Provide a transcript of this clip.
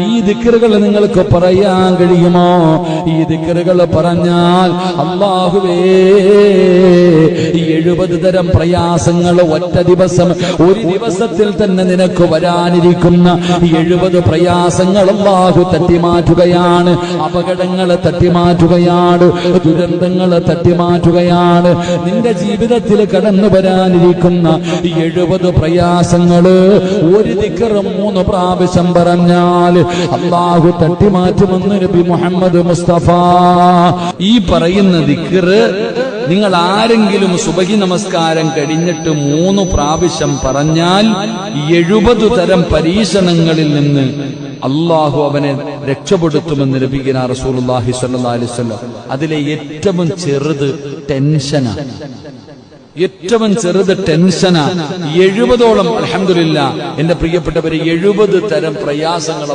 ഈ ദിക്റുകൾ നിങ്ങൾക്ക് പറയാൻ കഴിയുമോ? ഈ ദിക്റുകൾ പറഞ്ഞാൽ അല്ലാഹുവേ 70 തരം പ്രയാസങ്ങൾ ഒറ്റ ദിവസം, ഒരു ദിവസത്തിൽ തന്നെ നിനക്ക് വരാനിരിക്കുന്ന 70 പ്രയാസങ്ങൾ അല്ലാഹു തട്ടിമാറ്റുകയാണ്. അപകടങ്ങളെ തട്ടിമാറ്റുകയാണ്, ദുരന്തങ്ങളെ തട്ടിമാറ്റുകയാണ്. നിന്റെ ജീവിതത്തിൽ കടന്നു വരാനിരിക്കുന്ന 70 പ്രയാസങ്ങള് ഒരു ദിക്ർ 3 പ്രാവശ്യം പറഞ്ഞാൽ അല്ലാഹു തട്ടിമാറ്റുമെന്ന് നബി മുഹമ്മദ് മുസ്തഫ. ഈ പറയുന്ന ദിക്ർ നിങ്ങൾ ആരെങ്കിലും സുബഹി നമസ്കാരം കഴിഞ്ഞിട്ട് 3 പ്രാവശ്യം പറഞ്ഞാൽ 70 തരം പരീക്ഷണങ്ങളിൽ നിന്ന് അല്ലാഹു അവനെ രക്ഷപ്പെടുത്തുമെന്ന് നബിഗിന റസൂലുള്ളാഹി സ്വല്ലല്ലാഹി അലൈഹി വസല്ലം. അതിലെ ഏറ്റവും ചെറുത് ടെൻഷനാണ്. ഏറ്റവും ചെറുത് ടെൻഷനാ. 70ഓളം അൽഹംദുലില്ലാ എന്റെ പ്രിയപ്പെട്ടവരെ 70 തരം പ്രയാസങ്ങൾ